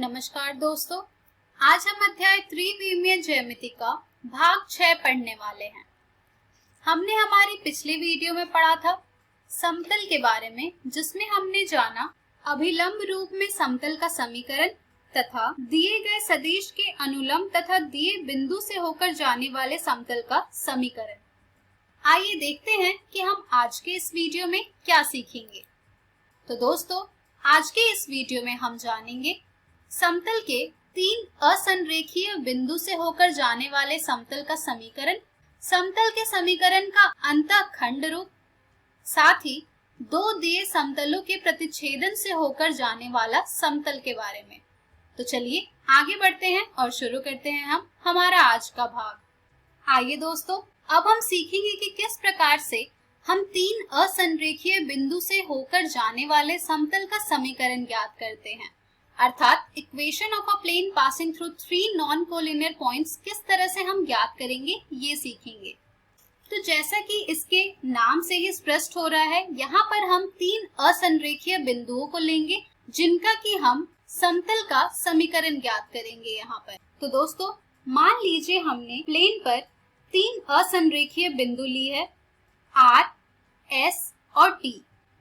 नमस्कार दोस्तों, आज हम अध्याय त्रिविमीय ज्यामिति का भाग 6 पढ़ने वाले हैं। हमने हमारी पिछली वीडियो में पढ़ा था समतल के बारे में, जिसमें हमने जाना अभिलंब रूप में समतल का समीकरण तथा दिए गए सदिश के अनुलंब तथा दिए बिंदु से होकर जाने वाले समतल का समीकरण। आइए देखते हैं कि हम आज के इस वीडियो में क्या सीखेंगे। तो दोस्तों, आज के इस वीडियो में हम जानेंगे समतल के तीन असंरेखीय बिंदु से होकर जाने वाले समतल का समीकरण, समतल के समीकरण का अंतःखंड रूप, साथ ही दो दिए समतलों के प्रतिच्छेदन से होकर जाने वाला समतल के बारे में। तो चलिए आगे बढ़ते हैं और शुरू करते हैं हम हमारा आज का भाग। आइए दोस्तों, अब हम सीखेंगे कि किस प्रकार से हम तीन असंरेखीय बिंदु से होकर जाने वाले समतल का समीकरण ज्ञात करते हैं, अर्थात equation of a plane passing through three non collinear points किस तरह से हम ज्ञात करेंगे ये सीखेंगे। तो जैसा कि इसके नाम से ही स्पष्ट हो रहा है, यहाँ पर हम तीन असंरेखीय बिंदुओं को लेंगे जिनका कि हम समतल का समीकरण ज्ञात करेंगे यहाँ पर। तो दोस्तों, मान लीजिए हमने प्लेन पर तीन असंरेखीय बिंदु ली है R, S और T,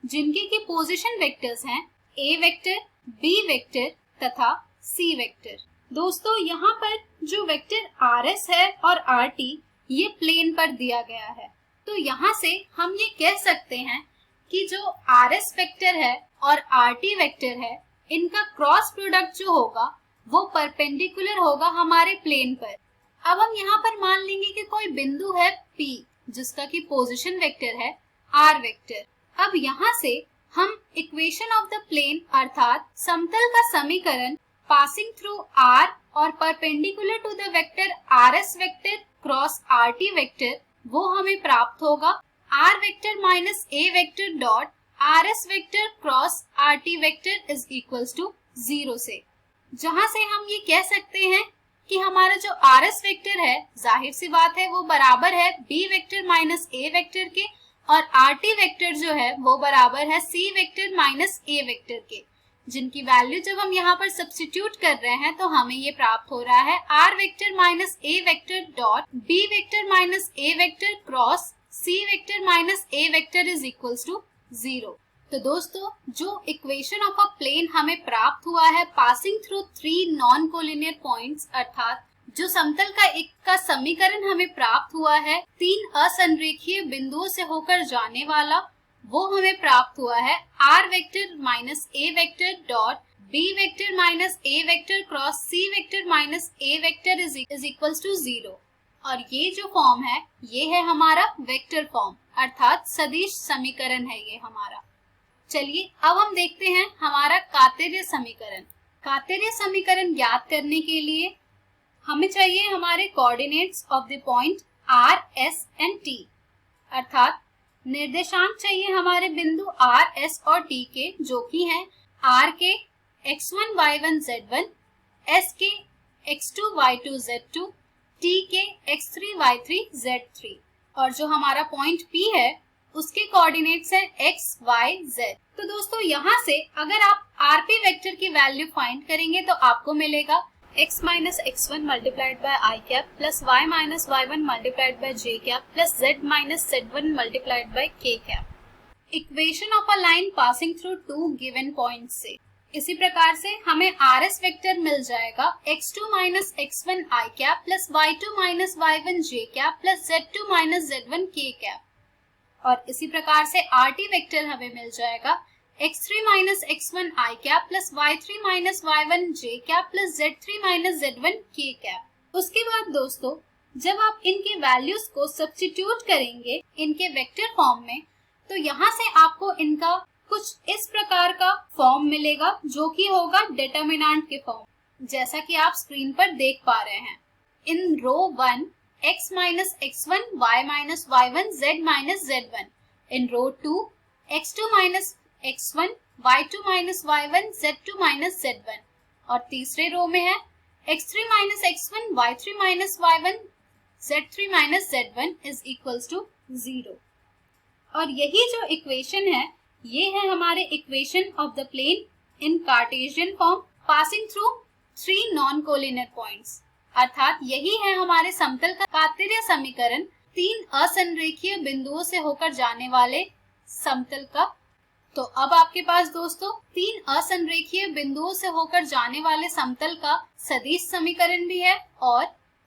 जिनके की पोजीशन वेक्टर्स हैं A वेक्टर, B वेक्टर तथा C वेक्टर। दोस्तों, यहाँ पर जो वेक्टर RS है और RT ये प्लेन पर दिया गया है। तो यहाँ से हम ये कह सकते हैं कि जो RS वेक्टर है और RT वेक्टर है, इनका क्रॉस प्रोडक्ट जो होगा वो परपेंडिकुलर होगा हमारे प्लेन पर। अब हम यहाँ पर मान लेंगे कि कोई बिंदु है P, जिसका की पोजीशन वेक्टर है R वेक्टर। अब यहाँ से हम इक्वेशन ऑफ द प्लेन अर्थात समतल का समीकरण पासिंग थ्रू R और perpendicular to the vector RS vector cross RT vector, वो हमें प्राप्त होगा R vector minus A vector dot RS vector cross RT vector is equals to 0 से, जहां से हम ये कह सकते हैं कि हमारा जो RS वेक्टर है, जाहिर सी बात है वो बराबर है B vector minus A vector के, और RT वेक्टर जो है वो बराबर है C vector minus A vector के, जिनकी वैल्यू जब हम यहाँ पर सब्स्टिट्यूट कर रहे हैं तो हमें ये प्राप्त हो रहा है R vector minus A vector dot B vector minus A vector cross C vector minus A vector is equals to 0। तो दोस्तों, जो इक्वेशन ऑफ अ प्लेन हमें प्राप्त हुआ है passing through three non collinear points, अर्थात जो समतल का एक का समीकरण हमें प्राप्त हुआ है तीन असंरेखीय बिंदुओं से होकर जाने वाला, वो हमें प्राप्त हुआ है R vector minus A vector dot B vector minus A vector cross C vector minus A vector is equals to 0। और ये जो फॉर्म है ये है हमारा वेक्टर फॉर्म, अर्थात सदिश समीकरण है ये हमारा। चलिए अब हम देखते हैं हमारा कार्तेय समीकरण। कार्तेय समीकरण ज्ञात करने के लिए हमें चाहिए हमारे coordinates of the point R, S and T, अर्थात निर्देशांक चाहिए हमारे बिंदु R, S और T के, जो कि हैं R के x1, y1, z1, S के x2, y2, z2, T के x3, y3, z3, और जो हमारा पॉइंट P है उसके कोऑर्डिनेट्स हैं x, y, z। तो दोस्तों, यहाँ से अगर आप RP वेक्टर की वैल्यू फाइंड करेंगे तो आपको मिलेगा x minus x1 multiplied by i cap plus y minus y1 multiplied by j cap plus z minus z1 multiplied by k cap. Equation of a line passing through two given points से इसी प्रकार से हमें RS vector मिल जाएगा x2 minus x1 i cap plus y2 minus y1 j cap plus z2 minus z1 k cap, और इसी प्रकार से RT वेक्टर हमें मिल जाएगा x3 minus x1 i cap plus y3 minus y1 j cap plus z3 minus z1 k cap. उसके बाद दोस्तों, जब आप इनके वैल्यूज को सब्स्टिट्यूट करेंगे इनके वेक्टर फॉर्म में, तो यहाँ से आपको इनका कुछ इस प्रकार का फॉर्म मिलेगा, जो कि होगा डिटर्मिनेंट के फॉर्म, जैसा कि आप स्क्रीन पर देख पा रहे हैं। In row 1 x minus x1 y minus y1 z minus z1, in row 2 x2 minus x1 y2 minus y1 z2 minus z1, और तीसरे रो में है x3 minus x1 y3 minus y1 z3 minus z1 is equals to 0। और यही जो equation है ये है हमारे equation of the plane in Cartesian form passing through 3 non collinear points, अर्थात यही है हमारे समतल का कार्तेय समीकरण 3 असंरेखीय बिंदुओं से होकर जाने वाले समतल का। तो अब आपके पास दोस्तों 3 असंरेखीय बिंदुओं से होकर जाने वाले समतल का सदिश समीकरण भी है और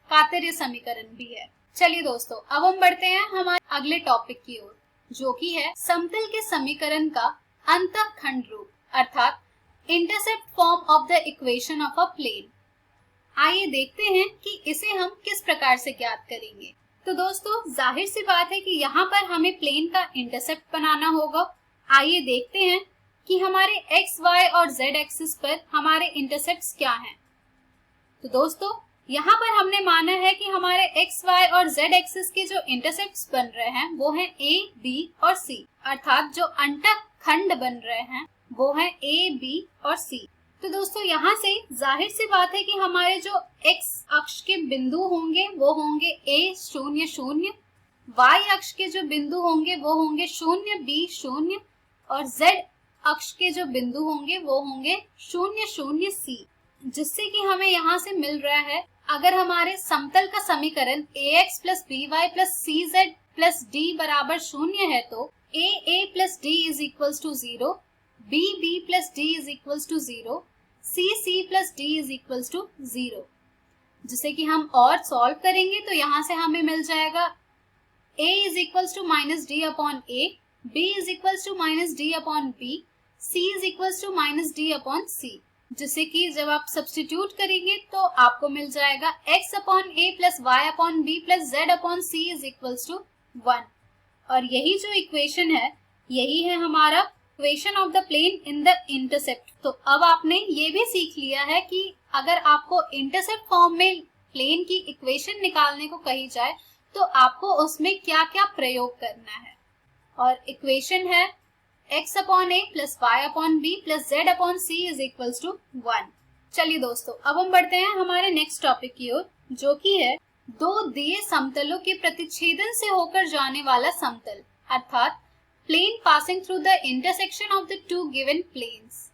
कार्तेय समीकरण भी है। चलिए दोस्तों, अब हम बढ़ते हैं हमारे अगले टॉपिक की ओर, जो कि है समतल के समीकरण का अंतःखंड रूप, अर्थात intercept form of the equation of a plane. आइए देखते हैं कि इसे हम किस प्रकार से ज्ञात करेंगे। तो दोस्तों, जाहिर सी बात है कि यहाँ पर हमें प्लेन का इंटरसेप्ट बनाना होगा। आइए देखते हैं कि हमारे एक्स, वाई और जेड एक्सिस पर हमारे इंटरसेप्ट्स क्या हैं। तो दोस्तों, यहाँ पर हमने माना है कि हमारे एक्स, वाई और जेड एक्सिस के जो इंटरसेप्ट्स बन रहे हैं वो हैं ए, बी और सी, अर्थात जो अंतःखंड बन रहे हैं वो हैं ए, बी और सी। तो दोस्तों, यहाँ से जाहिर सी बात है कि हमारे जो एक्स अक्ष के बिंदु होंगे वो होंगे ए 0 0, वाई अक्ष के जो बिंदु होंगे वो होंगे 0 बी 0 और जेड अक्ष के जो बिंदु होंगे वो होंगे 0 0 सी, जिससे कि हमें यहाँ से मिल रहा है, अगर हमारे समतल का समीकरण ax plus B Y plus C Z plus D बराबर 0 है तो a plus D is equals to 0, b plus D is equals to 0, c plus D is equals to 0, जिसे कि हम और सॉल्व करेंगे तो यहाँ से हमें मिल जाएगा a is equals to minus D upon a, b is equals to minus D upon b, c is equals to minus D upon c, जिसे कि जब आप सब्स्टिट्यूट करेंगे तो आपको मिल जाएगा x upon a plus Y upon B plus z upon c is equals to 1। और यही जो इक्वेशन है, यही है हमारा equation of the plane in the intercept. तो अब आपने ये भी सीख लिया है कि अगर आपको इंटरसेप्ट फॉर्म में प्लेन की इक्वेशन निकालने को कही जाए तो आपको उसमें क्या क्या प्रयोग करना है। और इक्वेशन है x upon a plus Y upon B plus z upon c is equals to 1। चलिए दोस्तों, अब हम बढ़ते हैं हमारे नेक्स्ट टॉपिक की ओर, जो कि है दो दिए समतलों के प्रतिच्छेदन से होकर जाने वाला समतल, अर्थात plane passing through the intersection of the two given planes.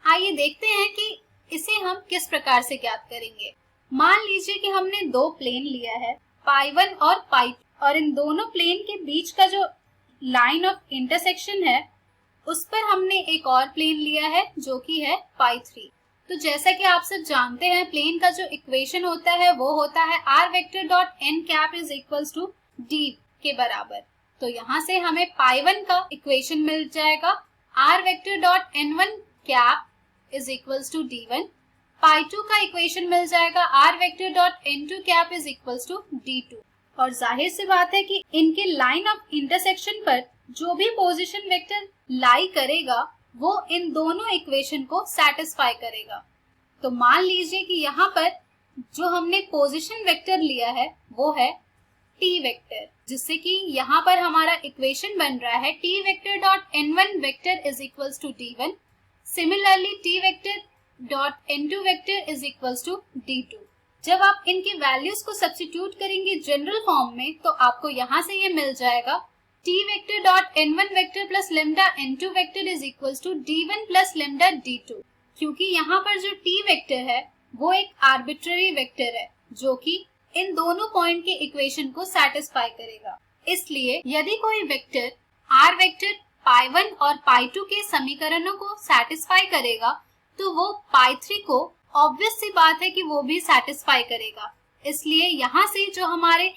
आइए देखते हैं कि इसे हम किस प्रकार से ज्ञात करेंगे। मान लीजिए कि हमने दो प्लेन लिया है, पाई 1 और पाई 2, और इन दोनों प्लेन के बीच का जो लाइन ऑफ इंटरसेक्शन है उस पर हमने एक और प्लेन लिया है जो कि है पाई 3। तो जैसा कि आप सब जानते हैं, प्लेन का जो इक्वेशन होता है वो होता है r vector dot n cap is equals to d के बराबर। तो यहाँ से हमें पाई 1 का इक्वेशन मिल जाएगा r vector dot n1 cap is equals to d1, pi 2 का इक्वेशन मिल जाएगा r vector dot n2 cap is equals to d2। और जाहिर सी बात है कि इनके लाइन ऑफ इंटरसेक्शन पर जो भी पोजीशन वेक्टर लाई करेगा वो इन दोनों इक्वेशन को सैटिस्फाई करेगा। तो मान लीजिए कि यहाँ पर जो हमने पोजीशन वेक्टर लिया है वो है t वेक्टर, जिससे कि यहाँ पर हमारा इक्वेशन बन रहा है t vector dot n1 vector is equals to d1, similarly t vector dot n2 vector is equals to d2। जब आप इनकी वैल्यूज को सब्स्टिट्यूट करेंगे जनरल फॉर्म में तो आपको यहाँ से ये मिल जाएगा t vector dot n1 vector plus lambda n2 vector is equals to d1 plus lambda d2, क्योंकि यहाँ पर जो t वेक्टर है वो एक आर्बिट्ररी वेक्टर है जो कि इन दोनों पॉइंट के इक्वेशन को सैटिस्फाई करेगा। इसलिए यदि कोई वेक्टर r वेक्टर पाई 1 और पाई 2 के समीकरणों को सैटिस्फाई करेगा तो वो पाई 3 को ऑब्वियस सी बात है कि वो भी सैटिस्फाई करेगा। इसलिए यहाँ से जो हमारे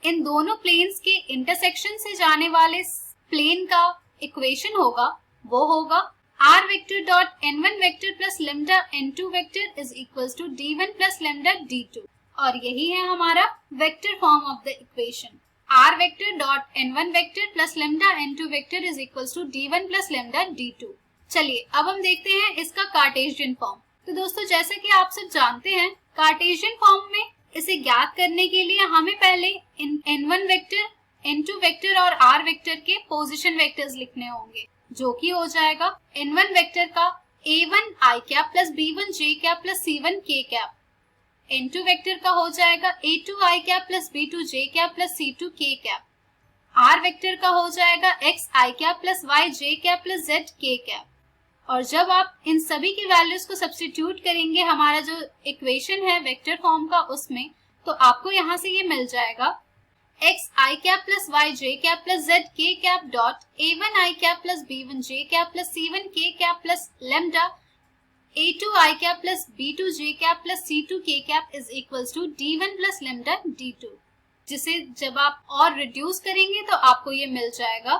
इन दोनों प्लेन्स के इंटरसेक्शन से जाने वाले प्लेन का इक्वेशन होगा वो होगा r vector dot n1 vector plus lambda n2 vector is equals to d1 plus lambda d2, और यही है हमारा vector form of the equation r vector dot n1 vector plus lambda n2 vector is equals to d1 plus lambda d2। चलिए अब हम देखते हैं इसका कार्टेशियन फॉर्म। तो दोस्तों, जैसा कि आप सब जानते हैं, कार्टेशियन फॉर्म में इसे ज्ञात करने के लिए हमें पहले n1 वेक्टर, n2 वेक्टर और r वेक्टर के पोजीशन वेक्टर्स लिखने होंगे, जो कि हो जाएगा n1 वेक्टर का a1 i cap plus b1 j cap plus c1 k cap, n2 vector का हो जाएगा a2 i cap plus b2 j cap plus c2 k cap, r vector का हो जाएगा x i cap plus y j cap plus z k cap, और जब आप इन सभी की वैल्यूज को सब्स्टिट्यूट करेंगे हमारा जो इक्वेशन है वेक्टर फॉर्म का उसमें, तो आपको यहाँ से ये मिल जाएगा x I cap plus y j cap plus z k cap dot a1 I cap plus b1 j cap plus c1 k cap plus lambda a2 I cap plus b2 j cap plus c2 k cap is equals to d1 plus lambda d2, जिसे जब आप और reduce करेंगे तो आपको ये मिल जाएगा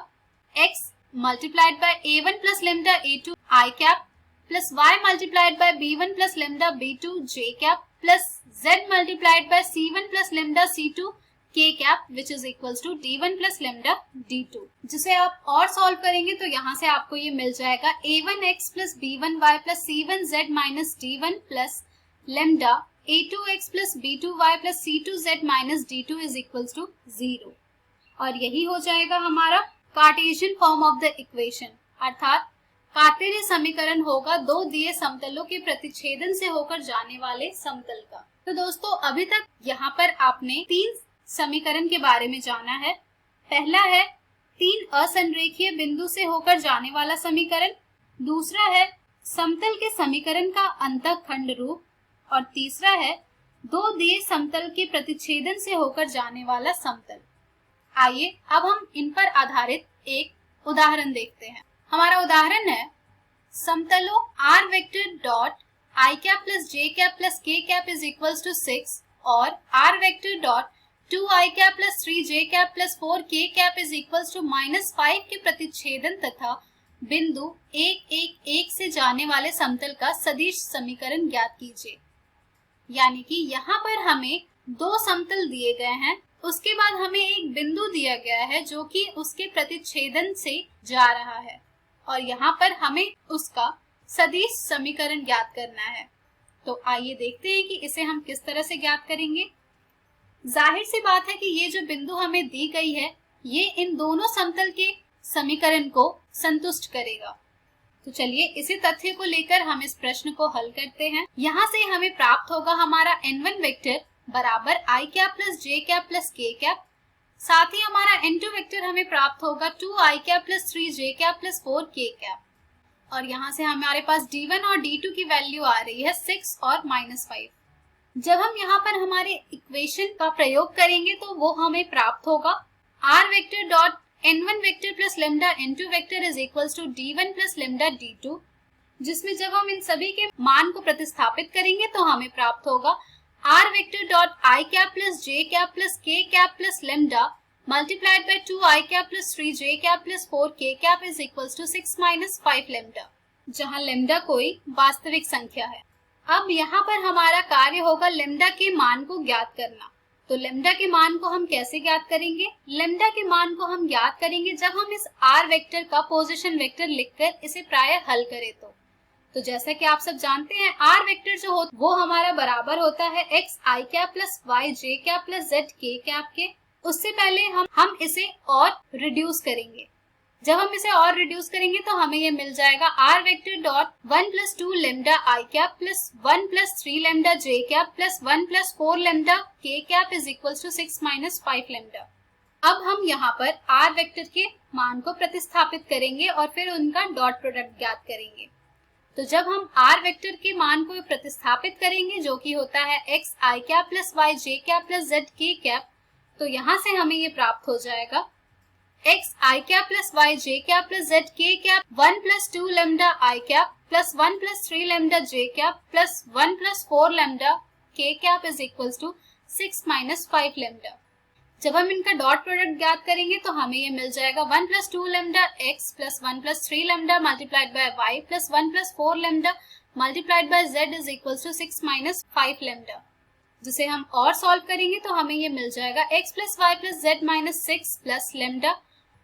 x multiplied by a1 plus lambda a2 I cap plus y multiplied by b1 plus lambda b2 j cap plus z multiplied by c1 plus lambda c2 k cap which is equals to d1 plus lambda d2, जिसे आप और solve करेंगे तो यहाँ से आपको ये मिल जाएगा a1x plus b1y plus c1z minus d1 plus lambda a2x plus b2y plus c2z minus d2 is equals to 0। और यही हो जाएगा हमारा Cartesian form of the equation, अर्थात कार्टेशियन समीकरण होगा दो दिए समतलों के प्रतिच्छेदन से होकर जाने वाले समतल का। तो दोस्तों अभी तक यहाँ पर आपने तीन समीकरण के बारे में जाना है। पहला है तीन असंरेखीय बिंदु से होकर जाने वाला समीकरण, दूसरा है समतल के समीकरण का अंतःखंड रूप, और तीसरा है दो दिए समतल के प्रतिच्छेदन से होकर जाने वाला समतल। आइए अब हम इन पर आधारित एक उदाहरण देखते हैं। हमारा उदाहरण है समतलों r vector dot I cap plus j cap plus k cap is equals to 6 और r vector dot 2i cap plus 3j cap plus 4k cap is equals to -5 के प्रतिच्छेदन तथा बिंदु 1 1 1 से जाने वाले समतल का सदिश समीकरण ज्ञात कीजिए। यानी कि यहाँ पर हमें दो समतल दिए गए हैं, उसके बाद हमें एक बिंदु दिया गया है जो कि उसके प्रतिच्छेदन से जा रहा है और यहाँ पर हमें उसका सदिश समीकरण ज्ञात करना है। तो आइए देखते हैं कि इसे हम किस तरह से ज्ञात करेंगे। जाहिर सी बात है कि ये जो बिंदु हमें दी गई है ये इन दोनों समतल के समीकरण को संतुष्ट करेगा। तो चलिए इसी तथ्य को लेकर हम इस प्रश्न को हल करते हैं। यहाँ से हमें प्राप्त होगा हमारा n1 वेक्टर बराबर I cap plus j cap plus k cap, साथ ही हमारा n2 वेक्टर हमें प्राप्त होगा 2i cap plus 3j cap plus 4k cap, और यहाँ से हमारे पास d1 और d2 की वैल्यू आ रही है 6 और -5। जब हम यहाँ पर हमारे इक्वेशन का प्रयोग करेंगे तो वो हमें प्राप्त होगा r vector dot n1 vector plus lambda n2 vector is equals to d1 plus lambda d2, जिसमें जब हम इन सभी के मान को प्रतिस्थापित करेंगे तो हमें प्राप्त होगा r vector dot I cap plus j cap plus k cap plus lambda multiplied by 2i cap plus 3j cap plus 4k cap is equals to 6 - 5 lambda, जहां लेमडा कोई वास्तविक संख्या है। अब यहाँ पर हमारा कार्य होगा लेमडा के मान को ज्ञात करना। तो लेमडा के मान को हम कैसे ज्ञात करेंगे? लेमडा के मान को हम ज्ञात करेंगे जब हम इस r वेक्टर का पोजीशन वेक्टर लिखकर इसे प्राय हल करें। तो जैसा कि आप सब जानते हैं r वेक्टर जो हो वो हमारा बराबर होता है x I cap plus y j cap plus z k cap के। उससे पहले हम इसे और रिड्यूस करेंगे। जब हम इसे और रिड्यूस करेंगे तो हमें ये मिल जाएगा r vector dot 1 plus 2 lambda I cap plus 1 plus 3 lambda j cap plus 1 plus 4 lambda k cap is equals to 6 - 5 lambda. अब हम यहाँ पर r वेक्टर के मान को प्रतिस्थापित करेंगे और फिर उनका डॉट प्रोडक्ट ज्ञात करेंगे। तो जब हम r वेक्टर के मान को प्रतिस्थापित करेंगे जो कि होता है x I cap plus y j cap plus z k cap, तो यहाँ से हमें ये प्राप्त हो जाएगा x I cap plus y j cap plus z k cap 1 plus 2 lambda I cap plus 1 plus 3 lambda j cap plus 1 plus 4 lambda k cap is equals to 6 - 5 lambda. जब हम इनका डॉट प्रोडक्ट ज्ञात करेंगे तो हमें ये मिल जाएगा 1 plus 2 lambda x plus 1 plus 3 lambda multiplied by y plus 1 plus 4 lambda multiplied by z is equals to 6 - 5 lambda, जिसे हम और सॉल्व करेंगे तो हमें ये मिल जाएगा x plus y plus z minus 6 plus lambda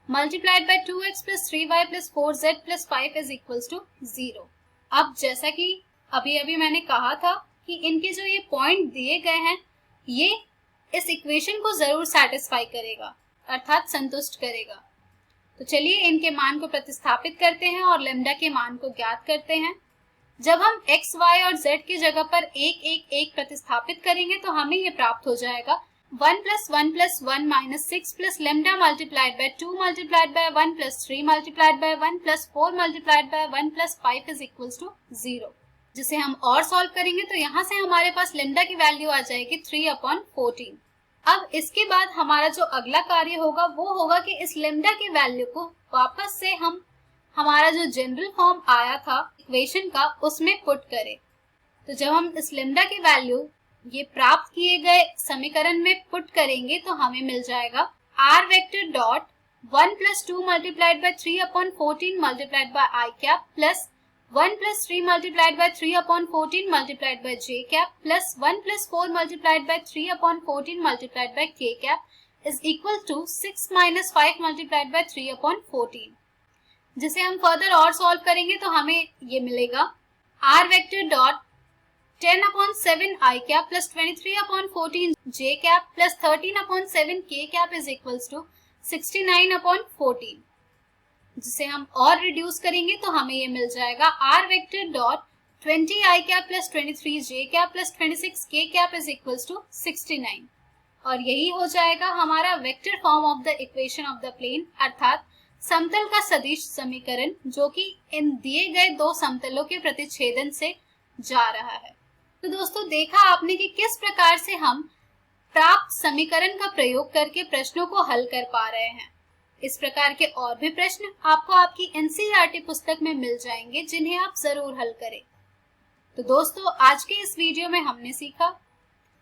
multiplied by 2x plus 3y plus 4z plus 5 is equals to 0। अब जैसा कि अभी मैंने कहा था कि इनके जो ये पॉइंट दिए गए हैं ये इस इक्वेशन को जरूर सेटिस्फाई करेगा, अर्थात संतुष्ट करेगा। तो चलिए इनके मान को प्रतिस्थापित करते हैं और लेमडा के मान को ज्ञात करते हैं। जब हम x, y और z की जगह पर 1 1 1 प्रतिस्थापित करेंगे तो हमें ये प्राप्त हो जाएगा 1 plus 1 plus 1 minus 6 plus lambda multiplied by 2 multiplied by 1 plus 3 multiplied by 1 plus 4 multiplied by 1 plus 5 is equals to 0। जिसे हम और सॉल्व करेंगे तो यहाँ से हमारे पास लैम्डा की वैल्यू आ जाएगी 3/14। अब इसके बाद हमारा जो अगला कार्य होगा वो होगा कि इस लैम्डा की वैल्यू को वापस से हम हमारा जो जनरल फॉर्म आया था इक्वेशन का उसमें पुट करें। तो जब हम इस लैम्डा की वैल्यू ये प्राप्त किए गए समीकरण में पुट करेंगे तो हमें मिल जाएगा r vector dot 1 plus 2 multiplied by 3/14 multiplied by I cap plus 1 plus 3 multiplied by 3/14 multiplied by j cap plus 1 plus 4 multiplied by 3/14 multiplied by k cap is equal to 6 minus 5 multiplied by 3/14। जिसे हम further और solve करेंगे तो हमें ये मिलेगा r vector dot 10/7 I cap plus 23/14 j cap plus 13/7 k cap is equals to 69/14। जिसे हम और रिड्यूस करेंगे तो हमें ये मिल जाएगा r vector dot 20 I cap plus 23 j cap plus 26 k cap is equals to 69। और यही हो जाएगा हमारा vector form of the equation of the plane अर्थात समतल का सदिश समीकरण जो कि इन दिए गए दो समतलों के प्रतिच्छेदन से जा रहा है। तो दोस्तों देखा आपने कि किस प्रकार से हम प्राप्त समीकरण का प्रयोग करके प्रश्नों को हल कर पा रहे हैं। इस प्रकार के और भी प्रश्न आपको आपकी एनसीईआरटी पुस्तक में मिल जाएंगे जिन्हें आप जरूर हल करें। तो दोस्तों आज के इस वीडियो में हमने सीखा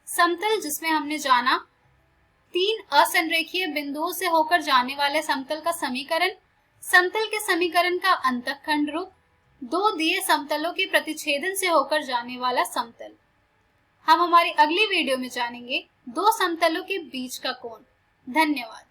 समतल जिसमें हमने जाना 3 असंरेखीय बिंदुओं से होकर जाने वाले समतल का समीकरण, समतल के समीकरण का अंतःखंड रूप, 2 दिए समतलों के प्रतिच्छेदन से होकर जाने वाला समतल। हम हमारी अगली वीडियो में जानेंगे 2 समतलों के बीच का कोण। धन्यवाद।